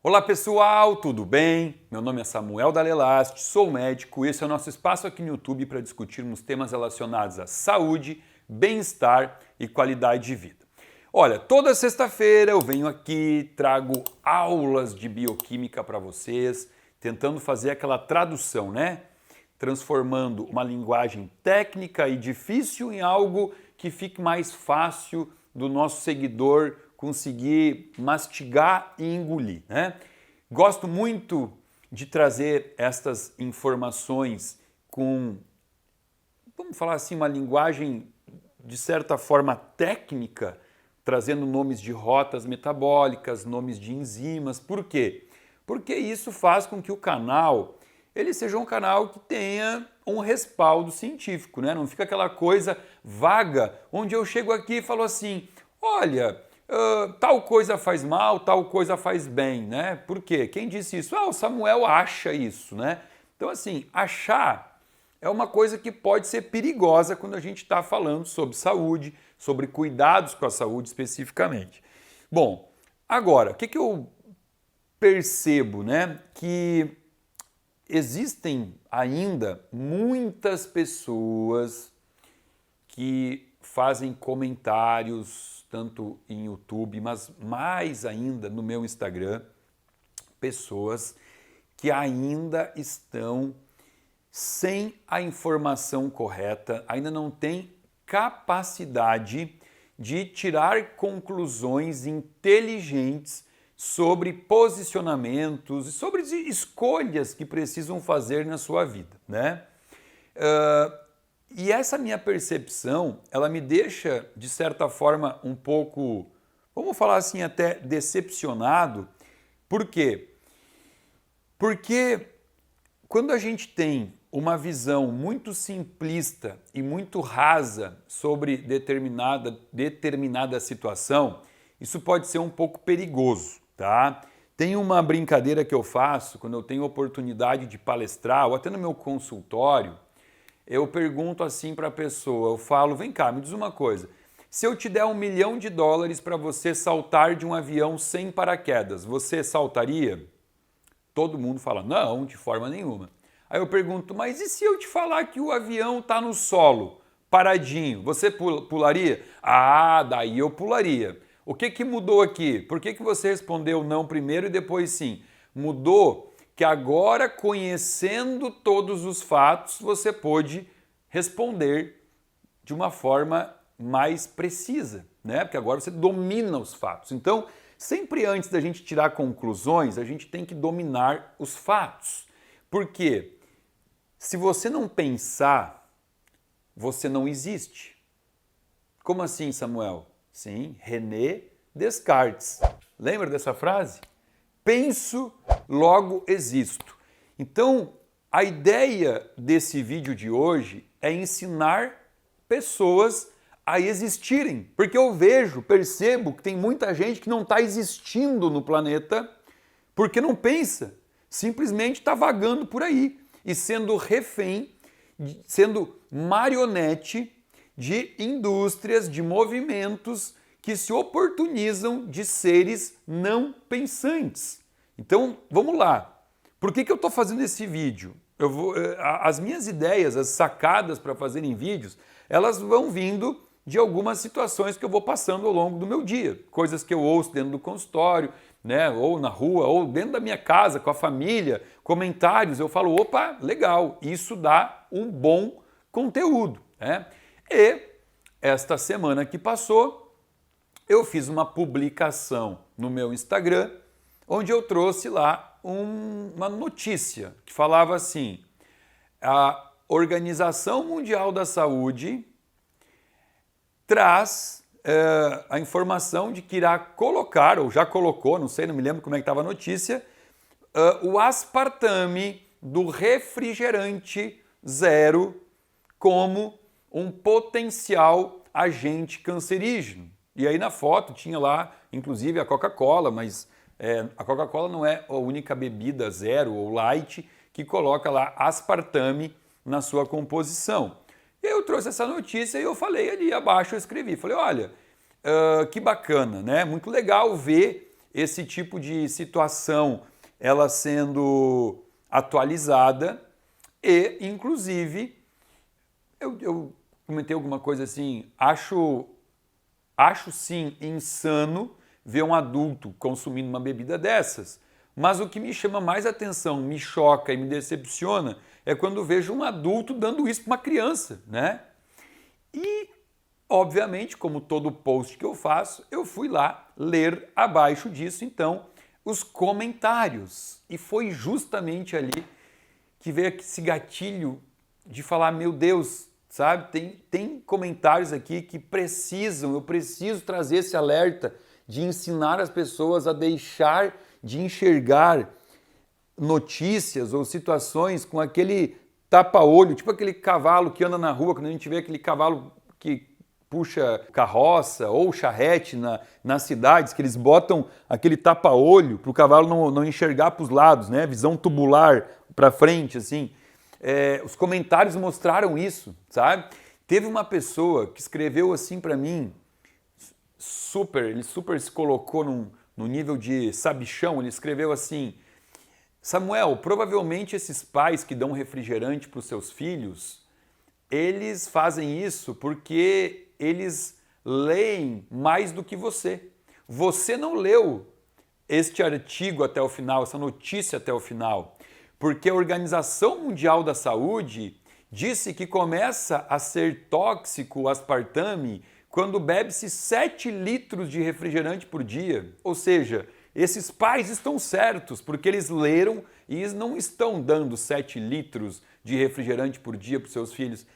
Olá pessoal, tudo bem? Meu nome é Samuel Dalelast, sou médico e esse é o nosso espaço aqui no YouTube para discutirmos temas relacionados à saúde, bem-estar e qualidade de vida. Olha, toda sexta-feira eu venho aqui, trago aulas de bioquímica para vocês, tentando fazer aquela tradução, né? Transformando uma linguagem técnica e difícil em algo que fique mais fácil do nosso seguidor conseguir mastigar e engolir, né? Gosto muito de trazer estas informações com, vamos falar assim, uma linguagem de certa forma técnica, trazendo nomes de rotas metabólicas, nomes de enzimas. Por quê? Porque isso faz com que o canal ele seja um canal que tenha um respaldo científico, né? Não fica aquela coisa vaga, onde eu chego aqui e falo assim, olha, tal coisa faz mal, tal coisa faz bem, né? Por quê? Quem disse isso? Ah, o Samuel acha isso, né? Então, assim, achar é uma coisa que pode ser perigosa quando a gente está falando sobre saúde, sobre cuidados com a saúde especificamente. Bom, agora, o que eu percebo, né? Que existem ainda muitas pessoas que fazem comentários tanto em YouTube, mas mais ainda no meu Instagram, pessoas que ainda estão sem a informação correta, ainda não têm capacidade de tirar conclusões inteligentes sobre posicionamentos e sobre escolhas que precisam fazer na sua vida, né? E essa minha percepção, ela me deixa, de certa forma, um pouco, vamos falar assim, até decepcionado. Por quê? Porque quando a gente tem uma visão muito simplista e muito rasa sobre determinada situação, isso pode ser um pouco perigoso, tá? Tem uma brincadeira que eu faço quando eu tenho oportunidade de palestrar, ou até no meu consultório, eu pergunto assim para a pessoa, eu falo, vem cá, me diz uma coisa, se eu te der $1 milhão para você saltar de um avião sem paraquedas, você saltaria? Todo mundo fala, não, de forma nenhuma. Aí eu pergunto, mas e se eu te falar que o avião está no solo, paradinho, você pularia? Ah, daí eu pularia. O que mudou aqui? Por que você respondeu não primeiro e depois sim? Mudou que agora, conhecendo todos os fatos, você pôde responder de uma forma mais precisa, né? Porque agora você domina os fatos. Então, sempre antes da gente tirar conclusões, a gente tem que dominar os fatos. Por quê? Se você não pensar, você não existe. Como assim, Samuel? Sim, René Descartes. Lembra dessa frase? Penso, logo existo. Então, a ideia desse vídeo de hoje é ensinar pessoas a existirem. Porque eu percebo que tem muita gente que não está existindo no planeta porque não pensa. Simplesmente está vagando por aí e sendo refém, sendo marionete de indústrias, de movimentos que se oportunizam de seres não pensantes. Então, vamos lá. Por que eu estou fazendo esse vídeo? As minhas ideias, as sacadas para fazerem vídeos, elas vão vindo de algumas situações que eu vou passando ao longo do meu dia. Coisas que eu ouço dentro do consultório, né, ou na rua, ou dentro da minha casa, com a família, comentários. Eu falo, opa, legal, isso dá um bom conteúdo, né? E esta semana que passou, eu fiz uma publicação no meu Instagram, onde eu trouxe lá uma notícia que falava assim, a Organização Mundial da Saúde traz a informação de que irá colocar, ou já colocou, não sei, não me lembro como é que estava a notícia, o aspartame do refrigerante zero como um potencial agente cancerígeno. E aí na foto tinha lá, inclusive, a Coca-Cola, mas a Coca-Cola não é a única bebida zero ou light que coloca lá aspartame na sua composição. E aí eu trouxe essa notícia e eu falei ali abaixo, eu escrevi, falei, olha, que bacana, né? Muito legal ver esse tipo de situação ela sendo atualizada e, inclusive, eu comentei alguma coisa assim, acho sim insano ver um adulto consumindo uma bebida dessas, mas o que me chama mais atenção, me choca e me decepciona é quando vejo um adulto dando isso para uma criança, né? E, obviamente, como todo post que eu faço, eu fui lá ler abaixo disso, então, os comentários. E foi justamente ali que veio esse gatilho de falar, meu Deus, sabe? Tem comentários aqui que eu preciso trazer esse alerta de ensinar as pessoas a deixar de enxergar notícias ou situações com aquele tapa-olho, tipo aquele cavalo que anda na rua, quando a gente vê aquele cavalo que puxa carroça ou charrete nas cidades, que eles botam aquele tapa-olho para o cavalo não enxergar para os lados, né? Visão tubular para frente, assim. Os comentários mostraram isso, sabe? Teve uma pessoa que escreveu assim para mim, ele super se colocou no nível de sabichão, ele escreveu assim: Samuel, provavelmente esses pais que dão refrigerante para os seus filhos, eles fazem isso porque eles leem mais do que você. Você não leu este artigo até o final, essa notícia até o final, porque a Organização Mundial da Saúde disse que começa a ser tóxico o aspartame quando bebe-se 7 litros de refrigerante por dia. Ou seja, esses pais estão certos, porque eles leram e eles não estão dando 7 litros de refrigerante por dia para os seus filhos.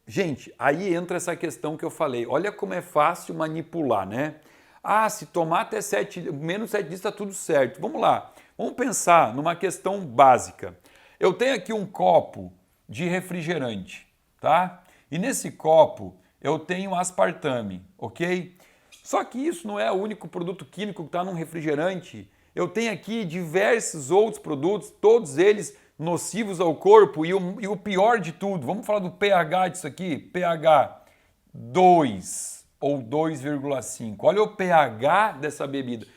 Gente, aí entra essa questão que eu falei. Olha como é fácil manipular, né? Ah, se tomar até menos 7 litros está tudo certo. Vamos lá, vamos pensar numa questão básica. Eu tenho aqui um copo de refrigerante, tá? E nesse copo eu tenho aspartame, ok? Só que isso não é o único produto químico que está num refrigerante. Eu tenho aqui diversos outros produtos, todos eles nocivos ao corpo e o pior de tudo, vamos falar do pH disso aqui, pH 2 ou 2,5. Olha o pH dessa bebida,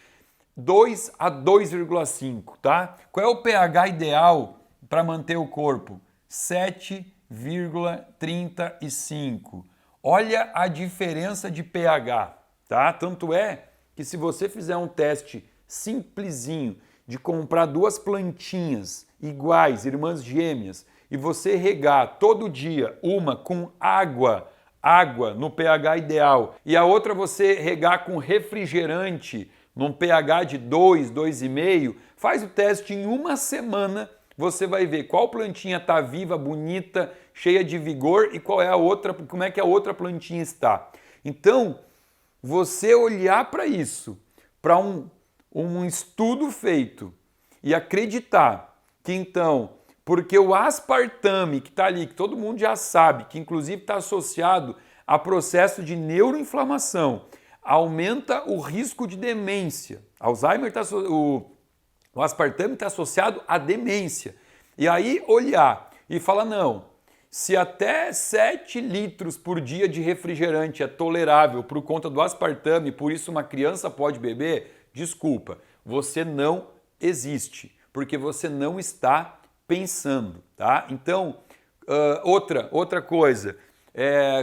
2 a 2,5, tá? Qual é o pH ideal para manter o corpo? 7,35. Olha a diferença de pH, tá? Tanto é que se você fizer um teste simplesinho de comprar 2 plantinhas iguais, irmãs gêmeas, e você regar todo dia uma com água no pH ideal, e a outra você regar com refrigerante num pH de 2, 2,5, faz o teste em uma semana, você vai ver qual plantinha está viva, bonita, cheia de vigor e qual é a outra, como é que a outra plantinha está. Então, você olhar para isso, para um estudo feito e acreditar que então, porque o aspartame que está ali, que todo mundo já sabe, que inclusive está associado a processo de neuroinflamação, aumenta o risco de demência. Alzheimer o aspartame está associado à demência. E aí olhar e falar, não, se até 7 litros por dia de refrigerante é tolerável por conta do aspartame, por isso uma criança pode beber, desculpa, você não existe, porque você não está pensando, tá? Então, outra coisa,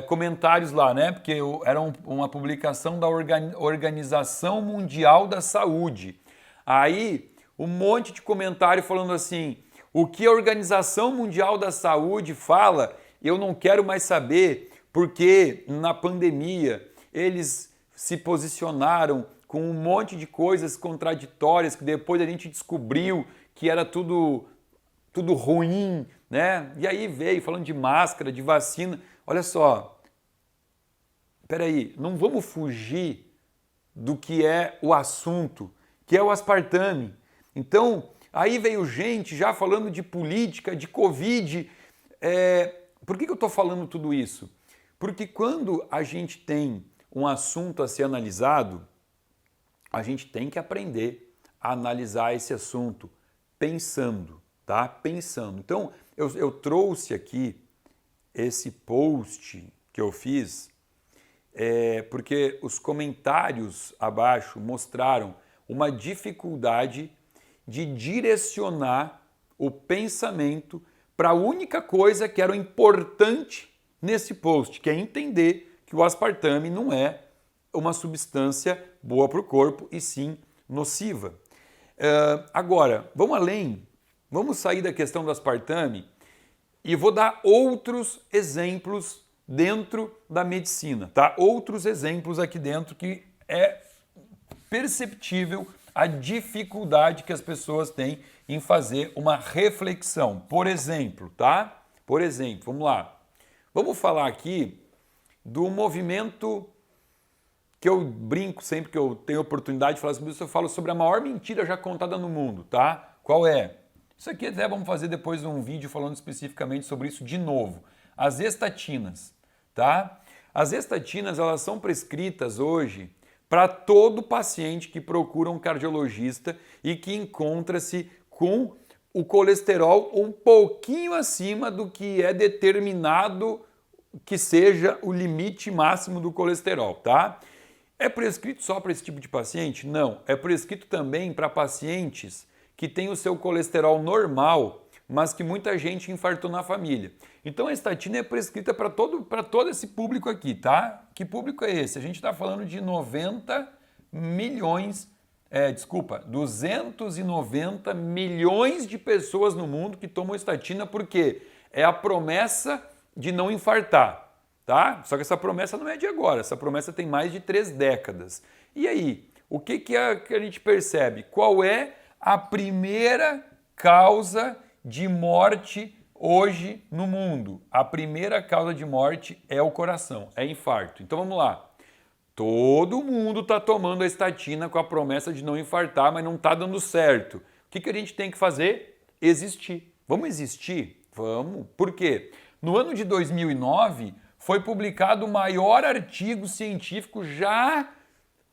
comentários lá, né? Porque era uma publicação da Organização Mundial da Saúde. Aí, um monte de comentário falando assim, o que a Organização Mundial da Saúde fala, eu não quero mais saber, porque na pandemia eles se posicionaram com um monte de coisas contraditórias que depois a gente descobriu que era tudo ruim, né? E aí veio falando de máscara, de vacina. Olha só, peraí, não vamos fugir do que é o assunto, que é o aspartame. Então, aí veio gente já falando de política, de Covid. Por que eu estou falando tudo isso? Porque quando a gente tem um assunto a ser analisado, a gente tem que aprender a analisar esse assunto pensando, tá? Pensando. Então, eu trouxe aqui esse post que eu fiz porque os comentários abaixo mostraram uma dificuldade de direcionar o pensamento para a única coisa que era o importante nesse post, que é entender que o aspartame não é uma substância boa para o corpo e sim nociva. Agora, vamos além, vamos sair da questão do aspartame e vou dar outros exemplos dentro da medicina, tá? Outros exemplos aqui dentro que é perceptível a dificuldade que as pessoas têm em fazer uma reflexão. Por exemplo, tá? Por exemplo, vamos lá. Vamos falar aqui do movimento que eu brinco sempre que eu tenho oportunidade de falar sobre isso, eu falo sobre a maior mentira já contada no mundo, tá? Qual é? Isso aqui até vamos fazer depois um vídeo falando especificamente sobre isso de novo. As estatinas, tá? As estatinas, elas são prescritas hoje para todo paciente que procura um cardiologista e que encontra-se com o colesterol um pouquinho acima do que é determinado que seja o limite máximo do colesterol, tá? É prescrito só para esse tipo de paciente? Não. É prescrito também para pacientes que têm o seu colesterol normal, mas que muita gente infartou na família. Então a estatina é prescrita para todo esse público aqui, tá? Que público é esse? A gente está falando de 290 milhões de pessoas no mundo que tomam estatina porque é a promessa de não infartar. Tá? Só que essa promessa não é de agora, essa promessa tem mais de 3 décadas. E aí, o que a gente percebe? Qual é a primeira causa de morte hoje no mundo? A primeira causa de morte é o coração, é infarto. Então vamos lá. Todo mundo está tomando a estatina com a promessa de não infartar, mas não está dando certo. O que a gente tem que fazer? Existir. Vamos existir? Vamos. Por quê? No ano de 2009... foi publicado o maior artigo científico já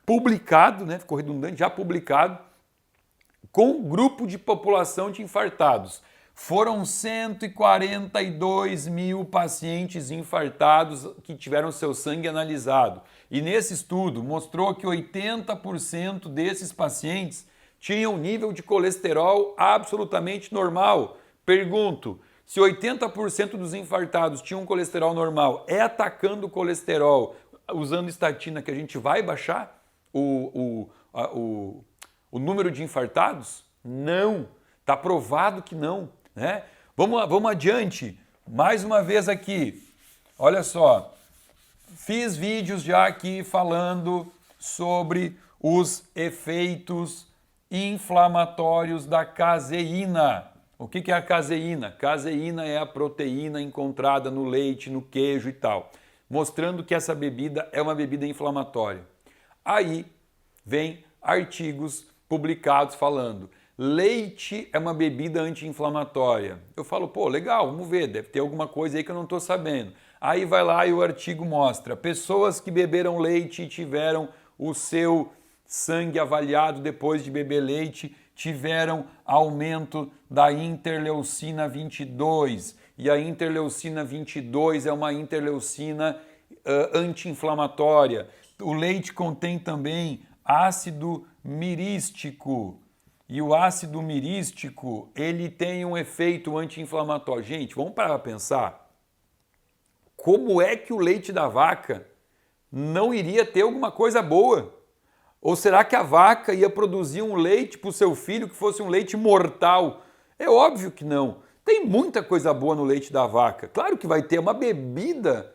publicado, né? Ficou redundante, já publicado, com um grupo de população de infartados. Foram 142 mil pacientes infartados que tiveram seu sangue analisado. E nesse estudo mostrou que 80% desses pacientes tinham nível de colesterol absolutamente normal. Pergunto, se 80% dos infartados tinham colesterol normal, é atacando o colesterol usando estatina que a gente vai baixar o número de infartados? Não, está provado que não. Né? Vamos adiante, mais uma vez aqui, olha só, fiz vídeos já aqui falando sobre os efeitos inflamatórios da caseína. O que é a caseína? Caseína é a proteína encontrada no leite, no queijo e tal, mostrando que essa bebida é uma bebida inflamatória. Aí vem artigos publicados falando leite é uma bebida anti-inflamatória. Eu falo, pô, legal, vamos ver, deve ter alguma coisa aí que eu não estou sabendo. Aí vai lá e o artigo mostra pessoas que beberam leite e tiveram o seu sangue avaliado depois de beber leite, tiveram aumento da interleucina 22. E a interleucina 22 é uma interleucina anti-inflamatória. O leite contém também ácido mirístico. E o ácido mirístico, ele tem um efeito anti-inflamatório. Gente, vamos parar para pensar. Como é que o leite da vaca não iria ter alguma coisa boa? Ou será que a vaca ia produzir um leite para o seu filho que fosse um leite mortal? É óbvio que não. Tem muita coisa boa no leite da vaca. Claro que vai ter uma bebida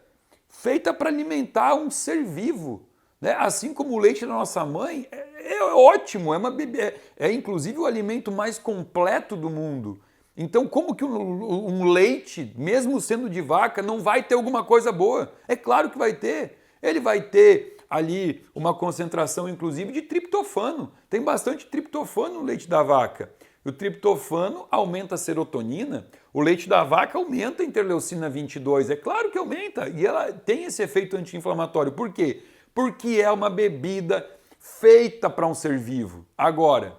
feita para alimentar um ser vivo. Né? Assim como o leite da nossa mãe é ótimo, é inclusive o alimento mais completo do mundo. Então como que um leite, mesmo sendo de vaca, não vai ter alguma coisa boa? É claro que vai ter. Ele vai ter ali uma concentração, inclusive, de triptofano. Tem bastante triptofano no leite da vaca. O triptofano aumenta a serotonina, o leite da vaca aumenta a interleucina 22. É claro que aumenta, e ela tem esse efeito anti-inflamatório. Por quê? Porque é uma bebida feita para um ser vivo. Agora,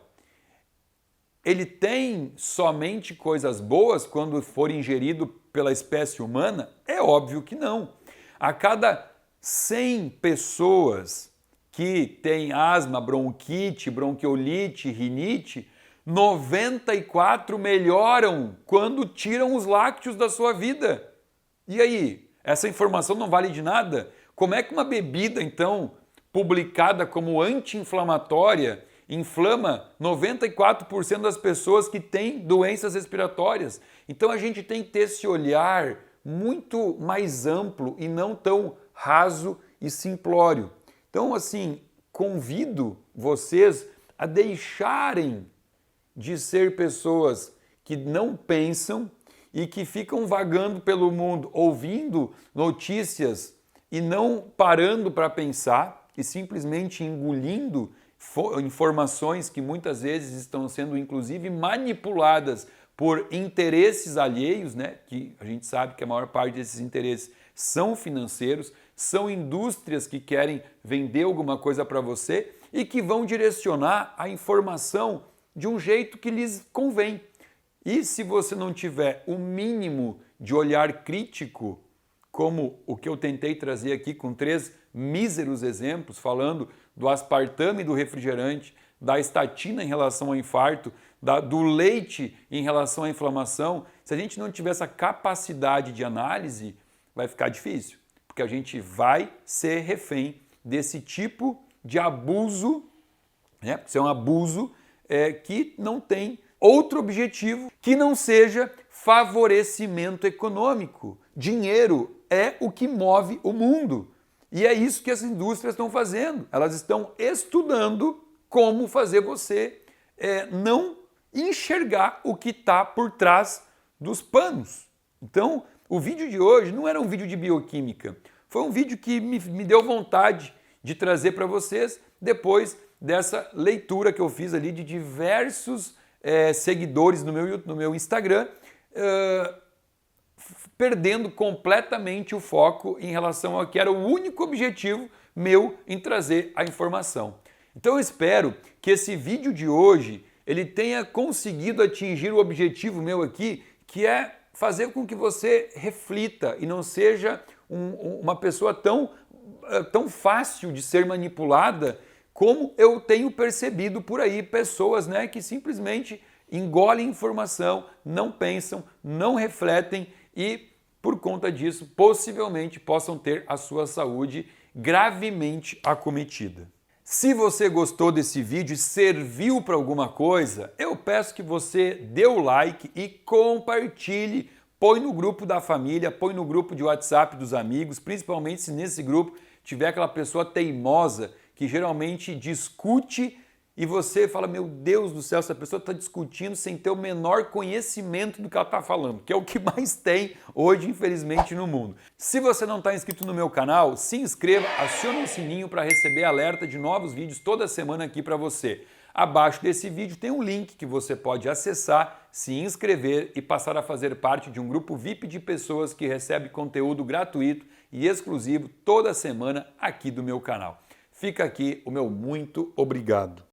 ele tem somente coisas boas quando for ingerido pela espécie humana? É óbvio que não. A cada 100 pessoas que tem asma, bronquite, bronquiolite, rinite, 94 melhoram quando tiram os lácteos da sua vida. E aí, essa informação não vale de nada? Como é que uma bebida, então, publicada como anti-inflamatória, inflama 94% das pessoas que têm doenças respiratórias? Então a gente tem que ter esse olhar muito mais amplo e não tão raso e simplório. Então, assim, convido vocês a deixarem de ser pessoas que não pensam e que ficam vagando pelo mundo, ouvindo notícias e não parando para pensar e simplesmente engolindo informações que muitas vezes estão sendo inclusive manipuladas por interesses alheios, né? Que a gente sabe que a maior parte desses interesses são financeiros, são indústrias que querem vender alguma coisa para você e que vão direcionar a informação de um jeito que lhes convém. E se você não tiver o mínimo de olhar crítico, como o que eu tentei trazer aqui com 3 míseros exemplos, falando do aspartame do refrigerante, da estatina em relação ao infarto, do leite em relação à inflamação, se a gente não tiver essa capacidade de análise, vai ficar difícil, porque a gente vai ser refém desse tipo de abuso, né? Isso é um abuso que não tem outro objetivo que não seja favorecimento econômico. Dinheiro é o que move o mundo. E é isso que as indústrias estão fazendo. Elas estão estudando como fazer você não enxergar o que está por trás dos panos. Então, o vídeo de hoje não era um vídeo de bioquímica. Foi um vídeo que me deu vontade de trazer para vocês depois dessa leitura que eu fiz ali de diversos seguidores no meu Instagram, perdendo completamente o foco em relação ao que era o único objetivo meu em trazer a informação. Então eu espero que esse vídeo de hoje ele tenha conseguido atingir o objetivo meu aqui, que é fazer com que você reflita e não seja uma pessoa tão fácil de ser manipulada como eu tenho percebido por aí, pessoas, né, que simplesmente engolem informação, não pensam, não refletem e, por conta disso, possivelmente possam ter a sua saúde gravemente acometida. Se você gostou desse vídeo e serviu para alguma coisa, eu peço que você dê o like e compartilhe, põe no grupo da família, põe no grupo de WhatsApp dos amigos, principalmente se nesse grupo tiver aquela pessoa teimosa que geralmente discute e você fala, meu Deus do céu, essa pessoa está discutindo sem ter o menor conhecimento do que ela está falando, que é o que mais tem hoje, infelizmente, no mundo. Se você não está inscrito no meu canal, se inscreva, acione o sininho para receber alerta de novos vídeos toda semana aqui para você. Abaixo desse vídeo tem um link que você pode acessar, se inscrever e passar a fazer parte de um grupo VIP de pessoas que recebe conteúdo gratuito e exclusivo toda semana aqui do meu canal. Fica aqui o meu muito obrigado.